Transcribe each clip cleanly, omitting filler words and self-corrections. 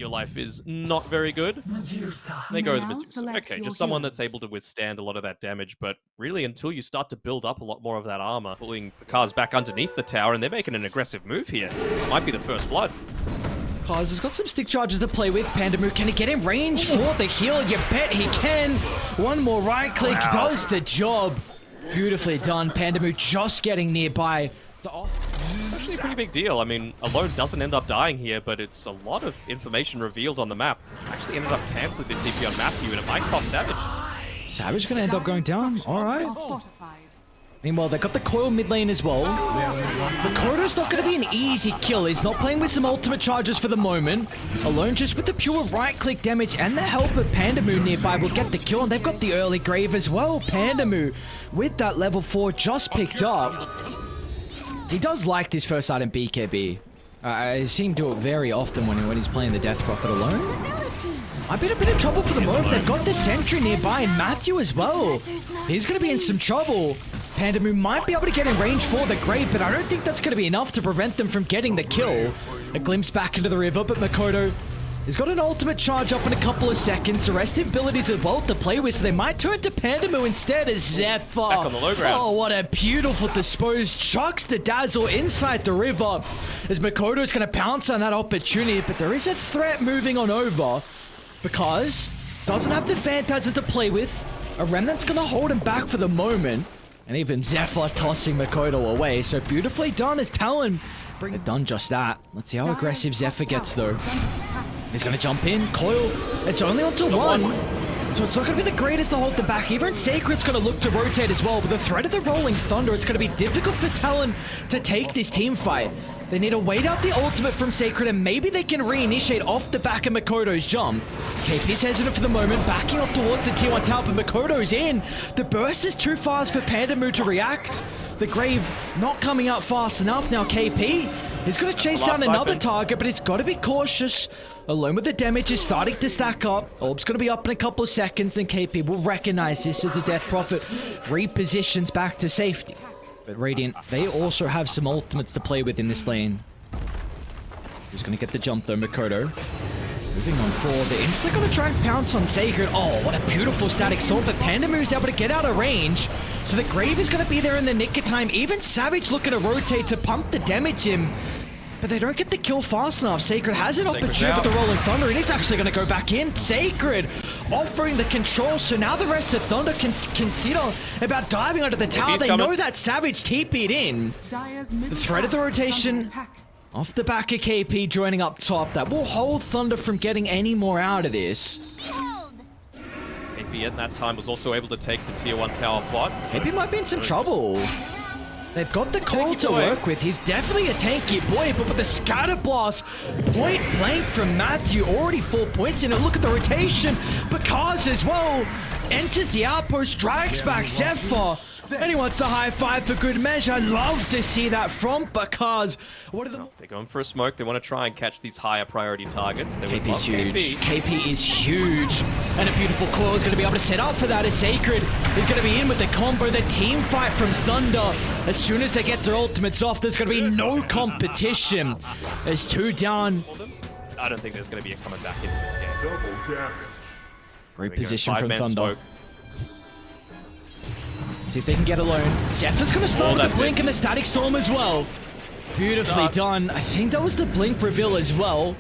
your life is not very good. They go with the Medusa. Okay, just someone that's able to withstand a lot of that damage, but really until you start to build up a lot more of that armor, pulling the cars back underneath the tower, and they're making an aggressive move here. Might be the first blood. Kaz has got some stick charges to play with. Pandamu, can he get in range for the heal? You bet he can. One more right click does the job. Beautifully done. Pandamu just getting nearby. It's actually a pretty big deal. I mean, Alone doesn't end up dying here, but it's a lot of information revealed on the map. Actually ended up cancelling the TP on Matthew, and it might cost Savage. Savage gonna end up going down. Alright. Meanwhile, they got the coil mid lane as well. Makoto's not going to be an easy kill. He's not playing with some ultimate charges for the moment. Alone just with the pure right-click damage and the help of Pandamu nearby will get the kill. And they've got the early grave as well. Pandamu with that level 4 just picked up. He does like this first item BKB. I see him do it very often when he's playing the Death Prophet alone. I've been a bit of trouble for the moment. They've got the sentry nearby and Matthew as well. He's going to be in some trouble. Pandamu might be able to get in range for the grave, but I don't think that's going to be enough to prevent them from getting the kill. A glimpse back into the river, but Makoto has got an ultimate charge up in a couple of seconds. The rest of abilities as well to play with, so they might turn to Pandamu instead as Zephyr. Back on the low ground. Oh, what a beautiful dispose. Chucks the Dazzle inside the river as Makoto's going to pounce on that opportunity, but there is a threat moving on over because doesn't have the Phantasm to play with. A Remnant's going to hold him back for the moment. And even Zephyr tossing Makoto away. So beautifully done as Talon. They've done just that. Let's see how aggressive Zephyr gets though. He's going to jump in. Coil. It's only onto one. So it's not going to be the greatest to hold them back. Even Sacred's going to look to rotate as well. But the threat of the Rolling Thunder, it's going to be difficult for Talon to take this team fight. They need to wait out the ultimate from Sacred, and maybe they can reinitiate off the back of Makoto's jump. KP's hesitant for the moment, backing off towards the tier 1 tower, but Makoto's in. The burst is too fast for Pandamu to react. The Grave not coming out fast enough. Now KP is going to chase down another target, but it's got to be cautious. Alone with the damage is starting to stack up. Orb's going to be up in a couple of seconds, and KP will recognize this as the Death Prophet repositions back to safety. But Radiant, they also have some ultimates to play with in this lane. Who's going to get the jump though? Makoto. Moving on forward. They're instantly going to try and pounce on Sacred. Oh, what a beautiful static storm. But Pandamu's able to get out of range. So the Grave is going to be there in the nick of time. Even Savage looking to rotate to pump the damage in. But they don't get the kill fast enough. Sacred has an opportunity with the Rolling Thunder, and he's actually going to go back in. Sacred offering the control, so now the rest of Thunder can consider about diving under the tower. They know that Savage TP'd in. The threat of the rotation off the back of KP joining up top. That will hold Thunder from getting any more out of this. KP at that time was also able to take the tier 1 tower bot. KP might be in some trouble. They've got the call to work with. He's definitely a tanky boy, but with the scatter blast point blank from Matthew, already 4 points in it. Look at the rotation. Bakaz as well enters the outpost, drags back Zephyr, and he wants a high five for good measure. Love to see that from Bakaz. What are the... They're going for a smoke. They want to try and catch these higher priority targets. KP's huge. KP is huge. And a beautiful coil is going to be able to set up for that as Sacred is going to be in with the combo. The team fight from Thunder. As soon as they get their ultimates off, there's going to be no competition. There's 2 down. I don't think there's going to be a coming back into this game. Double damage. Great position from Thunder. Smoke. See if they can get Alone. Zephyr's going to start with the Blink and the Static Storm as well. Beautifully done. I think that was the Blink reveal as well.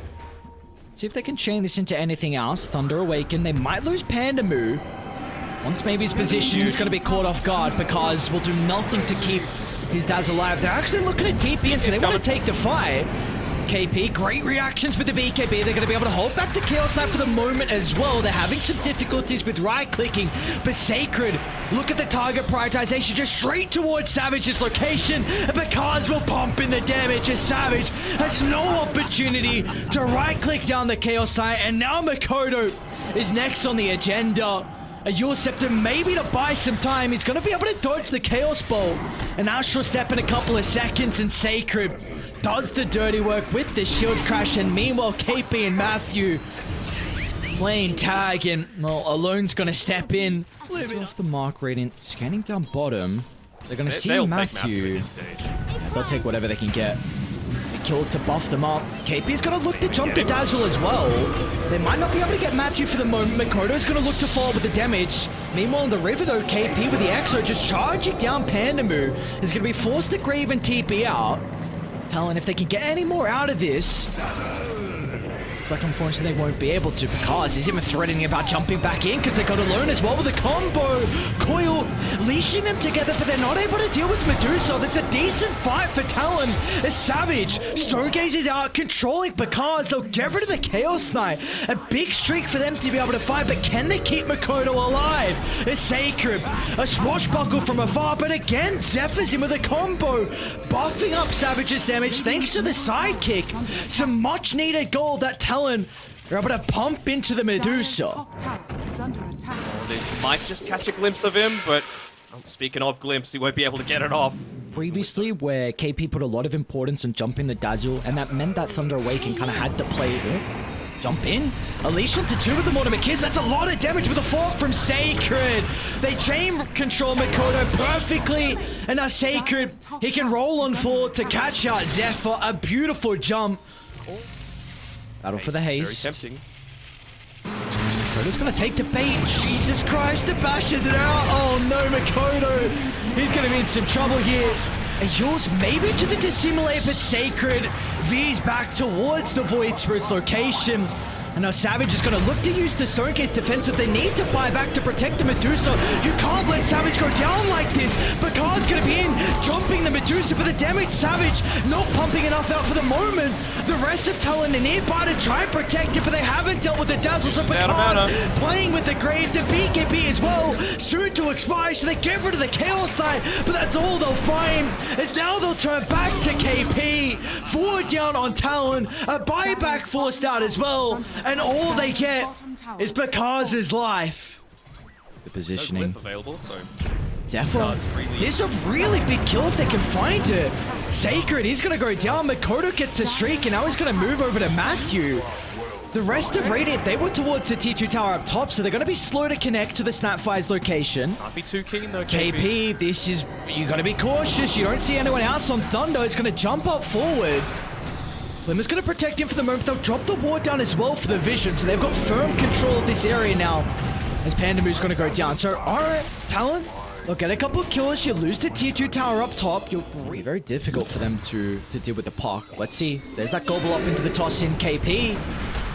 See if they can chain this into anything else. Thunder Awaken. They might lose Pandamu. Once maybe his position is going to be caught off guard because we'll do nothing to keep his Daz alive. They're actually looking at TP, and so they want to take the fight. KP, great reactions with the BKB. They're going to be able to hold back the Chaos Knight for the moment as well. They're having some difficulties with right-clicking, but Sacred, look at the target prioritization, just straight towards Savage's location, and because will pump in the damage as Savage has no opportunity to right-click down the Chaos Knight, and now Makoto is next on the agenda. A Yule Scepter maybe to buy some time. He's going to be able to dodge the Chaos Bolt. An Astral Step in a couple of seconds, and Sacred does the dirty work with the shield crash. And meanwhile, KP and Matthew playing tag, and well, Alone's going to step in. Off the mark, Radiant scanning down bottom. They're going to see Matthew. They'll take whatever they can get. kill to buff them up. KP's going to look to jump the Dazzle as well. They might not be able to get Matthew for the moment. Makoto's going to look to follow with the damage. Meanwhile, on the river, though, KP with the Exo just charging down Pandamu is going to be forced to Grave and TP out. Talon, if they can get any more out of this, looks like unfortunately they won't be able to, because he's even threatening about jumping back in because they got alone as well with a combo. Coil leashing them together, but they're not able to deal with Medusa. There's a decent fight for Talon. As Savage, Stonegaze is out controlling Bakaz. They'll get rid of the Chaos Knight. A big streak for them to be able to fight, but can they keep Makoto alive? It's Sacred, a swashbuckle from afar, but again, Zephyr's in with a combo, buffing up Savage's damage thanks to the sidekick. Some much needed gold that Talon are able to pump into the Medusa. They might just catch a glimpse of him, but speaking of glimpse, he won't be able to get it off. Previously, where KP put a lot of importance on jumping the Dazzle, and that meant that Thunder Awaken kind of had to play jump in. Alicia to 2 with the Mortimer Kiss. That's a lot of damage with a fork from Sacred. They chain control Makoto perfectly, and now Sacred, he can roll on forward to catch out Zephyr. A beautiful jump. Battle for the haste. Very tempting. Makoto's gonna take the bait. Jesus Christ, the bashes it out. Oh no, Makoto. He's gonna be in some trouble here. And yours maybe to the dissimulate, but Sacred V's back towards the Void Spirit's location. And now Savage is going to look to use the Stonecase defensive. They need to buy back to protect the Medusa. You can't let Savage go down like this. Bakard's going to be in, jumping the Medusa for the damage. Savage not pumping enough out for the moment. The rest of Talon are nearby to try and protect it, but they haven't dealt with the Dazzle. So Bakard's playing with the Grave to BKB as well. Soon to expire, so they get rid of the Chaos side, but that's all they'll find. As now they'll turn back to KP. 4 down on Talon. A buyback forced out as well. And all they get is Bakaz's life. The positioning. No available, so Zephyr, there's a really big kill if they can find it. Sacred, he's going to go down. Makoto gets a streak, and now he's going to move over to Matthew. The rest of Radiant, they were towards the T2 tower up top, so they're going to be slow to connect to the Snapfire's location. Can't be too keen though, KP, this is, you got to be cautious. You don't see anyone else on Thunder. It's going to jump up forward. Limmer's going to protect him for the moment. They'll drop the ward down as well for the vision, so they've got firm control of this area now as Pandamu's going to go down. So, alright, Talon, they'll get a couple of kills. You lose the tier 2 tower up top. You'll be very difficult for them to deal with the park. Let's see. There's that gobble up into the toss in KP.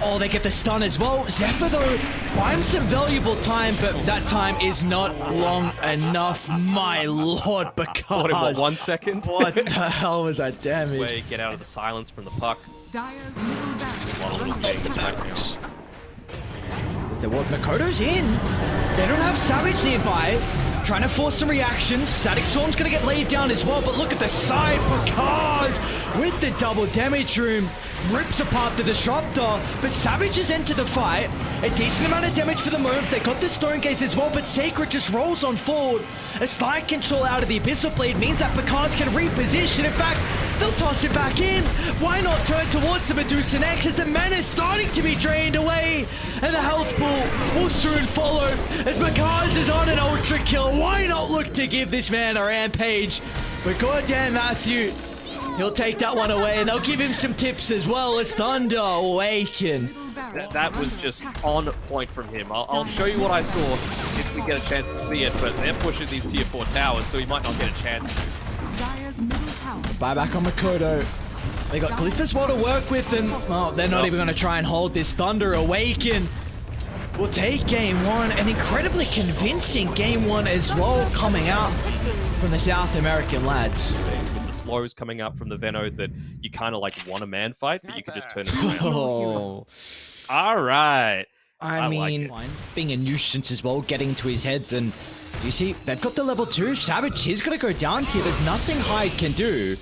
Oh, they get the stun as well. Zephyr, though, buy him some valuable time, but that time is not long enough. My lord, because... What, 1 second? What the hell was that damage? Way, get out of the silence from the puck. Dyer's middle barracks. A lot of little things right now. Is there what? Makoto's in. They don't have Savage nearby. Trying to force some reactions. Static Storm's going to get laid down as well, but look at the side. Because with the double damage room, rips apart the Disruptor, but Savage has entered the fight. A decent amount of damage for the moment. They got the Stonecase as well, but Sacred just rolls on forward. A slight control out of the Abyssal Blade means that Bakaz can reposition. In fact, they'll toss it back in. Why not turn towards the Medusa next as the mana is starting to be drained away? And the health pool will soon follow as Bakaz is on an ultra kill. Why not look to give this man a rampage? But goddamn Matthew, he'll take that one away, and they'll give him some tips as well as Thunder Awaken. That was just on point from him. I'll show you what I saw if we get a chance to see it, but they're pushing these tier 4 towers, so he might not get a chance. Buyback on Makoto. They got Glyph as well to work with, and well, they're not even going to try and hold this. Thunder Awaken will take game 1. An incredibly convincing game 1 as well, coming out from the South American lads. With the slows coming up from the Veno that you kind of like want a man fight, but you can just turn it around. Oh. All right. I mean, like being a nuisance as well, getting to his heads, and you see, they've got the level 2. Savage is going to go down here. There's nothing Hyde can do.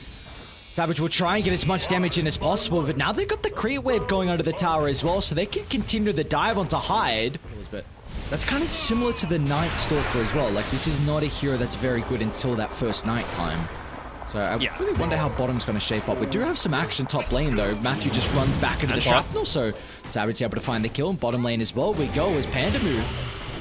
Savage will try and get as much damage in as possible, but now they've got the creep wave going under the tower as well, so they can continue the dive onto Hyde. But that's kind of similar to the Night Stalker as well. Like, this is not a hero that's very good until that first night time. So I really wonder how bottom's going to shape up. We do have some action top lane, though. Matthew just runs back into the shrapnel, so Savage able to find the kill. Bottom lane as well. We go as Pandamu.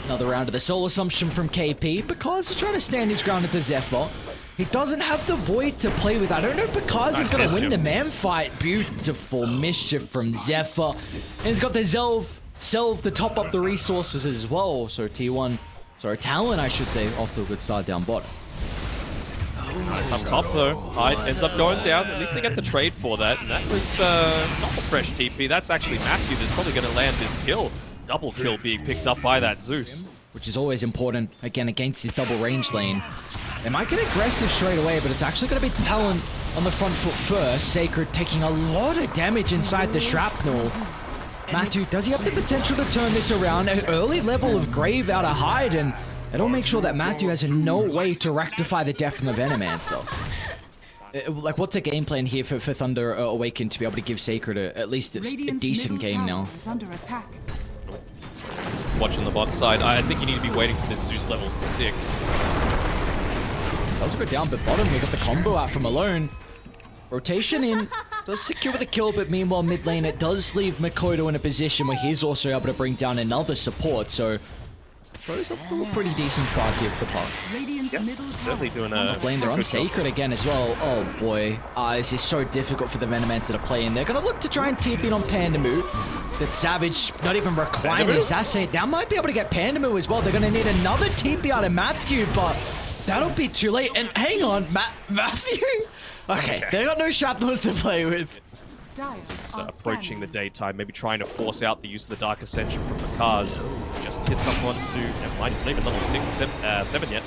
Another round of the soul assumption from KP because he's trying to stand his ground at the Zephyr. He doesn't have the Void to play with. I don't know because he's going to win the man fight. Beautiful mischief from Zephyr. And he's got the Zelf to top up the resources as well. So T1, sorry, Talon, I should say, off to a good start down bottom. Nice up top though. Hyde ends up going down. At least they get the trade for that. And that was not the fresh TP. That's actually Matthew that's probably going to land this kill. Double kill being picked up by that Zeus. Which is always important, again, against his double range lane. They might get aggressive straight away, but it's actually going to be Talon on the front foot first. Sacred taking a lot of damage inside the shrapnel. Matthew, does he have the potential to turn this around? An early level of Grave out of Hyde, and it'll make sure that Matthew has no way to rectify the death from the Venomancer. Like, what's the game plan here for Thunder Awaken to be able to give Sacred at least a decent game now? Just watching the bot side. I think you need to be waiting for this Zeus level 6. Does go down, but bottom, we got the combo out from Alone. Rotation in, does secure the kill, but meanwhile mid lane it does leave Makoto in a position where he's also able to bring down another support, so throws up to a pretty decent start here for the pot. Yep, certainly doing a lane, they're on Sacred again as well. Oh boy, this is so difficult for the Venomancer to play in. They're going to look to try and TP in on Pandamu. That Savage not even requiring the assassinate. That might be able to get Pandamu as well. They're going to need another TP out of Matthew, but that'll be too late. And hang on, Matthew? Okay, they got no shrapnels to play with. It's approaching the daytime, maybe trying to force out the use of the Dark Ascension from the cars. Just hit someone to... Never mind, he's not even level 7 yet.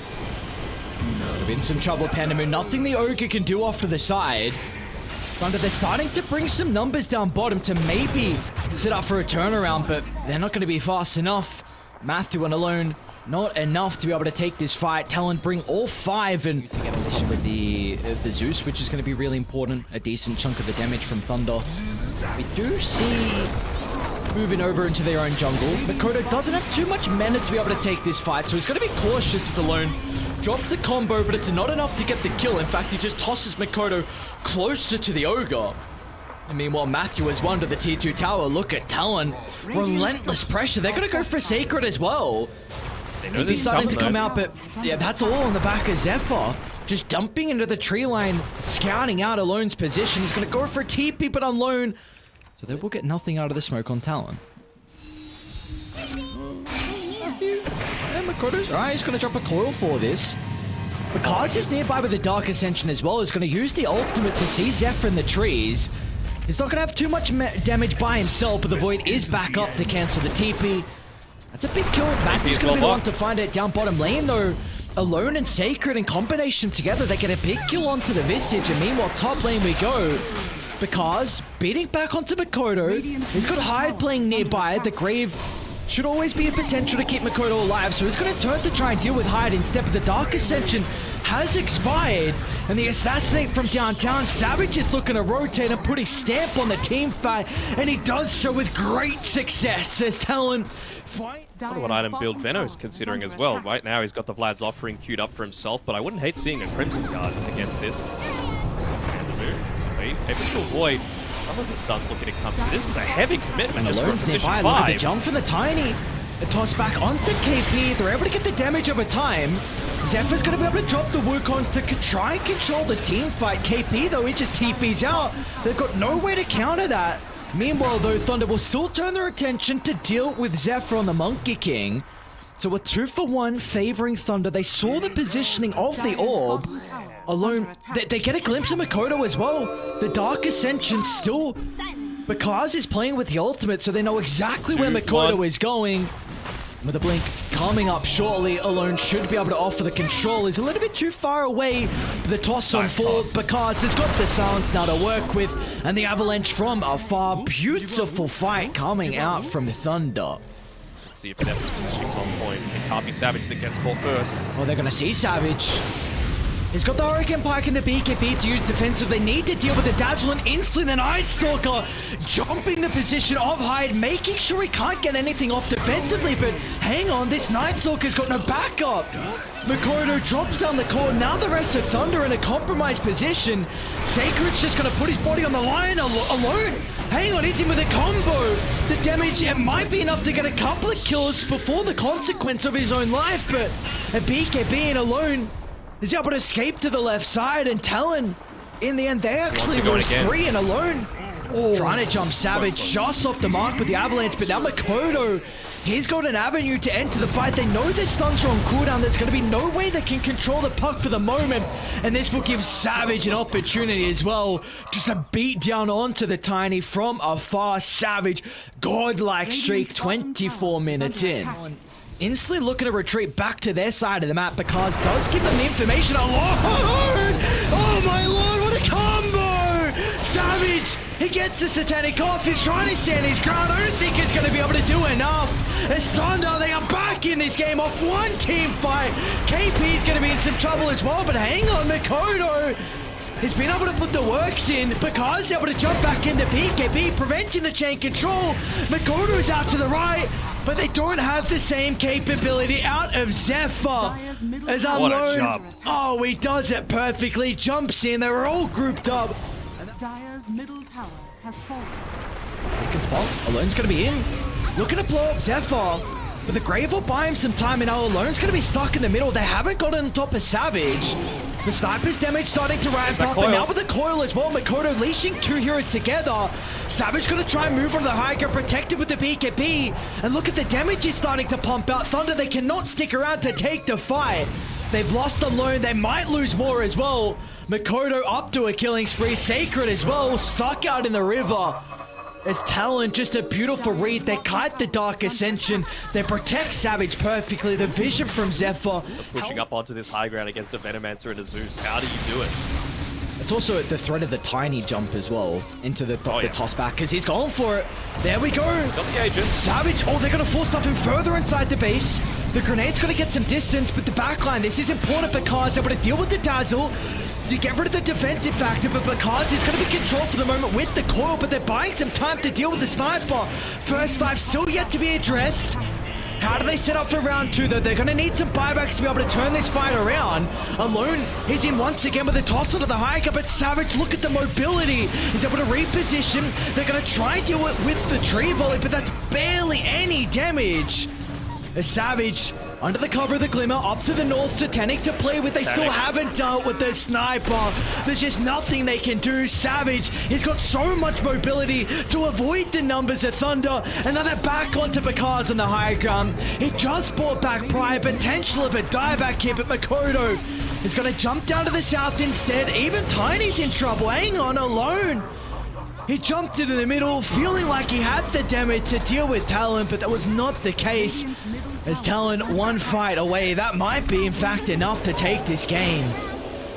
They're in some trouble, Pandamu. Nothing the Ogre can do off to the side. Thunder, they're starting to bring some numbers down bottom to maybe set up for a turnaround, but they're not going to be fast enough. Matthew and Alone, not enough to be able to take this fight. Talon bring all 5 and to get on top with the Zeus, which is going to be really important. A decent chunk of the damage from Thunder. We do see moving over into their own jungle. Makoto doesn't have too much mana to be able to take this fight, so he's going to be cautious as Alone. Drop the combo, but it's not enough to get the kill. In fact, he just tosses Makoto closer to the Ogre. And meanwhile, Matthew has won to the tier 2 tower. Look at Talon. Relentless pressure. They're going to go for Sacred as well. They know Maybe starting to come out, but yeah, that's all on the back of Zephyr. Just dumping into the tree line, scouting out Alone's position. He's going to go for a TP, but on Lone. So they will get nothing out of the smoke on Talon. And Makoto's alright, he's going to drop a coil for this. Because he's nearby with the Dark Ascension as well, he's going to use the ultimate to see Zephyr in the trees. He's not going to have too much damage by himself, but the Void is back up to cancel the TP. That's a big kill. Matthew's going to be one to find it down bottom lane though. Alone and Sacred in combination together, they get a big kill onto the Visage, and meanwhile top lane we go. Because beating back onto Makoto, he's got Hyde playing nearby. The Grave should always be a potential to keep Makoto alive, so he's going to turn to try and deal with Hyde instead, but the Dark Ascension has expired, and the assassinate from downtown. Savage is looking to rotate and put his stamp on the team fight, and he does so with great success as Talon fight. What item build Veno's considering as well. Right now he's got the Vlad's Offering queued up for himself, but I wouldn't hate seeing a Crimson Guard against this. Able to avoid some of the stuns looking to come through. This is a heavy commitment just from position 5. Look at the jump from the Tiny. The toss back onto KP. They're able to get the damage over time. Zephyr's going to be able to drop the Wukong to try and control the team fight. KP, though, he just TPs out. They've got no way to counter that. Meanwhile, though, Thunder will still turn their attention to deal with Zephyr on the Monkey King. So a 2-for-1 favoring Thunder. They saw the positioning of the orb. Alone, they get a glimpse of Makoto as well. The Dark Ascension still... Bakaz is playing with the ultimate, so they know exactly where Makoto is going. With a blink coming up shortly, Alone should be able to offer the control. He's a little bit too far away. The toss on forward. Bakaz has got the silence now to work with. And the avalanche from afar. Beautiful fight coming out from Thunder. Let's see if Zephyr's positioning's on point. It can't be Savage that gets caught first. Oh, they're going to see Savage. He's got the Hurricane Pike and the BKB to use defensive. They need to deal with the Dazzle and instantly the Night Stalker jumping the position of Hyde, making sure he can't get anything off defensively. But hang on, this Night Stalker's got no backup. Makoto drops down the core. Now the rest of Thunder in a compromised position. Sacred's just going to put his body on the line alone. Hang on, he's in with a combo. The damage, it might be enough to get a couple of kills before the consequence of his own life, but a BKB in Alone is able to escape to the left side, and Talon, in the end, they actually go lose again. 3 and alone. Trying to jump Savage just off the mark with the avalanche, but now Makoto, he's got an avenue to enter the fight. They know their stuns are on cooldown. There's going to be no way they can control the puck for the moment, and this will give Savage an opportunity as well, just to beat down onto the Tiny from afar. Savage, godlike streak, 24 minutes in. Instantly looking to retreat back to their side of the map, because does give them the information alone. Oh my lord, what a combo! Savage, he gets the Satanic off. He's trying to stand his ground. I don't think he's going to be able to do enough. As Thunder, they are back in this game off one team fight. KP's going to be in some trouble as well, but hang on, Makoto has been able to put the works in, because he's able to jump back into PKP, preventing the chain control. Makoto's out to the right, but they don't have the same capability out of Zephyr. As Unload, oh, he does it perfectly, jumps in, they were all grouped up. Dire's middle tower has fallen. Alone's gonna be in, looking to blow up Zephyr, but the Grave will buy him some time, and now Alone's gonna be stuck in the middle. They haven't gotten on top of Savage. The sniper's damage starting to ramp up, and now with the coil as well, Makoto leashing 2 heroes together. Savage gonna try and move on the high ground, protected with the BKB, and look at the damage he's starting to pump out. Thunder, they cannot stick around to take the fight. They've lost Alone, they might lose more as well. Makoto up to a killing spree, Sacred as well, stuck out in the river. As Talon, just a beautiful read. They kite the Dark Ascension. They protect Savage perfectly. The vision from Zephyr. Pushing up onto this high ground against a Venomancer and a Zeus. How do you do it? It's also the threat of the tiny jump as well into the toss back, because he's going for it. There we go. Got the Aegis. Savage, oh, they're going to force stuff him further inside the base. The grenade's going to get some distance, but the backline, this is important because they're able to deal with the Dazzle to get rid of the defensive factor, but because he's going to be controlled for the moment with the coil, but they're buying some time to deal with the sniper. First life still yet to be addressed. How do they set up for round 2 though? They're going to need some buybacks to be able to turn this fight around. Alone, he's in once again with a toss onto the high ground, but Savage, look at the mobility. He's able to reposition. They're going to try and deal it with the tree volley, but that's barely any damage. As Savage, under the cover of the Glimmer, up to the north, Satanic to play with. They still haven't dealt with the sniper. There's just nothing they can do. Savage, he's got so much mobility to avoid the numbers of Thunder. And now they're back onto Bakaz on the high ground. He just brought back prior potential of a dieback here, but Makoto is going to jump down to the south instead. Even Tiny's in trouble. Hang on, Alone. He jumped into the middle, feeling like he had the damage to deal with Talon, but that was not the case. As Talon one fight away, that might be in fact enough to take this game.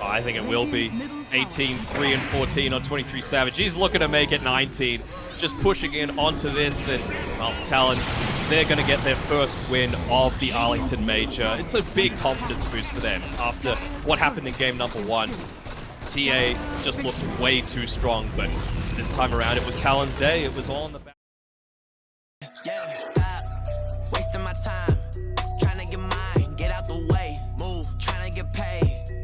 I think it will be. 18, 3, and 14 on 23 Savage. He's looking to make it 19. Just pushing in onto this, and well, Talon, they're going to get their first win of the Arlington Major. It's a big confidence boost for them after what happened in game number 1. TA just looked way too strong, but this time around it was Talon's day. It was all in the back. Yeah, stop wasting my time trying to get mine, get out the way, move, trying to get paid.